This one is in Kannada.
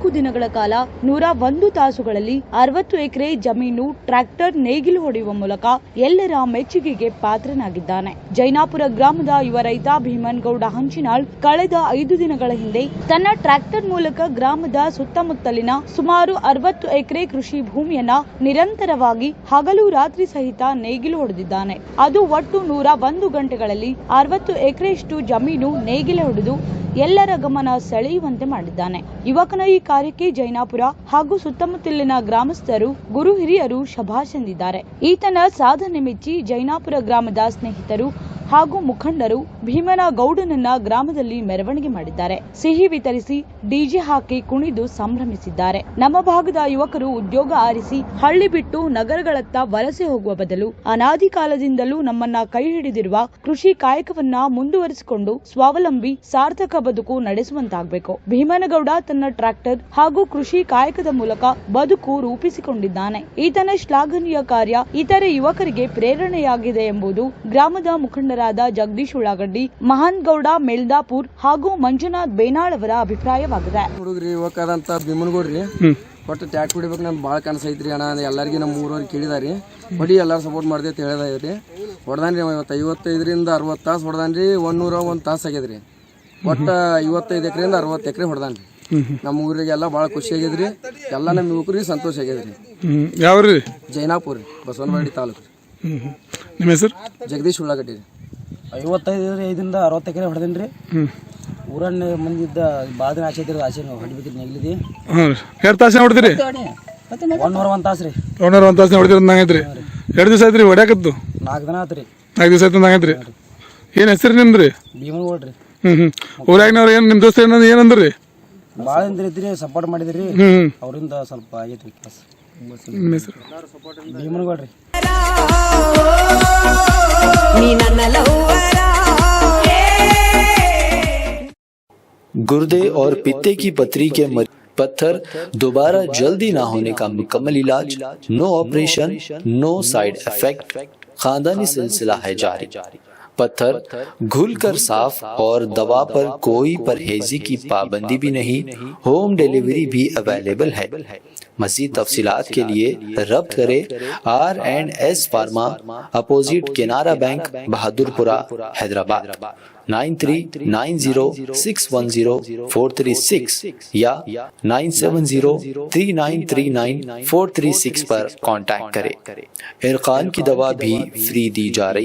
4 ದಿನಗಳ ಕಾಲ 101 ತಾಸುಗಳಲ್ಲಿ 60 ಎಕರೆ ಜಮೀನು ಟ್ರ್ಯಾಕ್ಟರ್ ನೇಗಿಲು ಹೊಡೆಯುವ ಮೂಲಕ ಎಲ್ಲರ ಮೆಚ್ಚುಗೆಗೆ ಪಾತ್ರನಾಗಿದ್ದಾನೆ. ಜೈನಾಪುರ ಗ್ರಾಮದ ಯುವ ರೈತ ಭೀಮನಗೌಡ ಹಂಚಿನಾಳ್ ಕಳೆದ 5 ದಿನಗಳ ಹಿಂದೆ ತನ್ನ ಟ್ರ್ಯಾಕ್ಟರ್ ಮೂಲಕ ಗ್ರಾಮದ ಸುತ್ತಮುತ್ತಲಿನ ಸುಮಾರು 60 ಎಕರೆ ಕೃಷಿ ಭೂಮಿಯನ್ನ ನಿರಂತರವಾಗಿ ಹಗಲು ರಾತ್ರಿ ಸಹಿತ ನೇಗಿಲು ಹೊಡೆದಿದ್ದಾನೆ. ಅದು ಒಟ್ಟು 101 ಗಂಟೆಗಳಲ್ಲಿ 60 ಎಕರೆಯಷ್ಟು ಜಮೀನು ನೇಗಿಲು ಹೊಡೆದು ಎಲ್ಲರ ಗಮನ ಸೆಳೆಯುವಂತೆ ಮಾಡಿದ್ದಾನೆ. ಯುವಕನ ಈ ಕಾರ್ಯಕ್ಕೆ ಜೈನಾಪುರ ಹಾಗೂ ಸುತ್ತಮುತ್ತಲಿನ ಗ್ರಾಮಸ್ಥರು, ಗುರು ಹಿರಿಯರು ಶಭಾಷ್ ಎಂದಿದ್ದಾರೆ. ಈತನ ಸಾಧನೆ ಮೆಚ್ಚಿ ಜೈನಾಪುರ ಗ್ರಾಮದ ಸ್ನೇಹಿತರು ಹಾಗೂ ಮುಖಂಡರು ಭೀಮನಗೌಡನನ್ನ ಗ್ರಾಮದಲ್ಲಿ ಮೆರವಣಿಗೆ ಮಾಡಿದ್ದಾರೆ. ಸಿಹಿ ವಿತರಿಸಿ ಡಿಜೆ ಹಾಕಿ ಕುಣಿದು ಸಂಭ್ರಮಿಸಿದ್ದಾರೆ. ನಮ್ಮ ಭಾಗದ ಯುವಕರು ಉದ್ಯೋಗ ಆರಿಸಿ ಹಳ್ಳಿ ಬಿಟ್ಟು ನಗರಗಳತ್ತ ವಲಸೆ ಹೋಗುವ ಬದಲು ಅನಾದಿ ಕಾಲದಿಂದಲೂ ನಮ್ಮನ್ನ ಕೈ ಹಿಡಿದಿರುವ ಕೃಷಿ ಕಾಯಕವನ್ನ ಮುಂದುವರಿಸಿಕೊಂಡು ಸ್ವಾವಲಂಬಿ ಸಾರ್ಥಕ ಬದುಕು ನಡೆಸುವಂತಾಗಬೇಕು. ಭೀಮನಗೌಡ ತನ್ನ ಟ್ರ್ಯಾಕ್ಟರ್ ಹಾಗೂ ಕೃಷಿ ಕಾಯಕದ ಮೂಲಕ ಬದುಕು ರೂಪಿಸಿಕೊಂಡಿದ್ದಾನೆ. ಈತನ ಶ್ಲಾಘನೀಯ ಕಾರ್ಯ ಇತರೆ ಯುವಕರಿಗೆ ಪ್ರೇರಣೆಯಾಗಿದೆ ಎಂಬುದು ಗ್ರಾಮದ ಮುಖಂಡರಾದ ಜಗದೀಶ್ ಉಳ್ಳಾಗಡ್ಡಿ, ಮಹಾನ್ ಗೌಡ ಮೆಲ್ದಾಪುರ್ ಹಾಗೂ ಮಂಜುನಾಥ್ ಬೇನಾಳ್ ಅವರ ಅಭಿಪ್ರಾಯವಾಗಿದೆ. ಹುಡುಗ್ರಿ ಯುವಕದಂತ ಭೀಮನಗೌಡ್ರಿ ಒಟ್ಟು ಟ್ಯಾಕ್ ಹೊಡಿಬೇಕು ನಮ್ಗೆ ಭಾಳ ಕನಸು ಐತ್ರಿ ಅಣ್ಣ. ಎಲ್ಲರಿಗೂ ನಮ್ಮ ಊರವ್ರಿಗೆ ಕೇಳಿದಾರಿ ಹೊಡಿ ಎಲ್ಲರೂ ಸಪೋರ್ಟ್ ಮಾಡಿದೆ ಅಂತ ಹೇಳಿದ್ರಿ. ಹೊಡೆದಾನ್ರಿ 55ರಿಂದ 60 ತಾಸು ಹೊಡೆದಾನ್ರಿ. 101 ತಾಸು ಆಗ್ಯದ್ರಿ. ಒಟ್ಟು 55 ಎಕರೆಯಿಂದ 60 ಎಕರೆ ಹೊಡೆದಾನ್ರಿ. ನಮ್ಮ ಊರಿಗೆಲ್ಲ ಭಾಳ ಖುಷಿ ಆಗಿದ್ರಿ. ಎಲ್ಲ ನಮ್ಮ ಯುವಕರಿಗೆ ಸಂತೋಷ ಆಗ್ಯದ್ರಿ. ಯಾವ್ರಿ? ಜೈನಾಪುರ ಬಸವನವಾಡಿ ತಾಲೂಕು. ನಿಮ್ಮ ಹೆಸರು? ಜಗದೀಶ್ ಉಳ್ಳಾಗಡ್ಡಿ. 55ರಿಂದ 60 ಎಕರೆ ಹೊಡೆದೇನ್ರಿ. ಊರನ್ನ ಮಂದಿದ್ದ ಭಾಳ ದಿನ ಆಸೆ ಐತ್ರಿ. ಆಸೆ ಹೊಡಿಬೇಕ್ರಿ ನೆಗ್ಲಿದಿ. ಎರಡು ತಾಸು ಹೊಡೆದ್ರಿ? 101 ತಾಸು ರೀ. 101 ತಾಸು ಹೊಡೆದ್ರಿ ನಂಗೈತ್ರಿ. 2 ದಿವಸ ಆಯ್ತ್ರಿ ಹೊಡ್ಯಾಕತ್ತು? 4 ದಿನ ಆತ್ರಿ. 4 ದಿವಸ ಆಯ್ತು ನಂಗೈತ್ರಿ. ಏನು ಹೆಸರು ನಿಮ್ದ್ರಿ? ಭೀಮನಗೌಡ್ರಿ. ಊರಾಗಿನವ್ರು ಏನು ನಿಮ್ಮ ದೋಸ್ತ ಏನಂದ್ರಿ? ಭಾಳ ದಿನ ಐತ್ರಿ ಸಪೋರ್ಟ್ ಮಾಡಿದ್ರಿ. ಅವರಿಂದ ಸ್ವಲ್ಪ ಆಗೈತ್ರಿ ಕೆಲಸ. ನಿಮ್ಮ ಹೆಸರು? ಭೀಮನಗೌಡ್ರಿ. गुर्दे और पित्ते की पथरी के पत्थर दोबारा जल्दी ना होने का मुकम्मल इलाज, no operation, no side effect, खानदानी सिलसिला है जारी। पत्थर घुलकर साफ और दवा पर कोई परहेजी की पाबंदी भी नहीं, होम डिलीवरी भी अवेलेबल है। मज़ीद तफसीलात के लिए रब्त करें R&S pharma, opposite Canara bank, Bahadurpura, Hyderabad 9390610436 या 9703939436 पर कांटेक्ट करें। इरकान की दवा भी फ्री दी जा रही।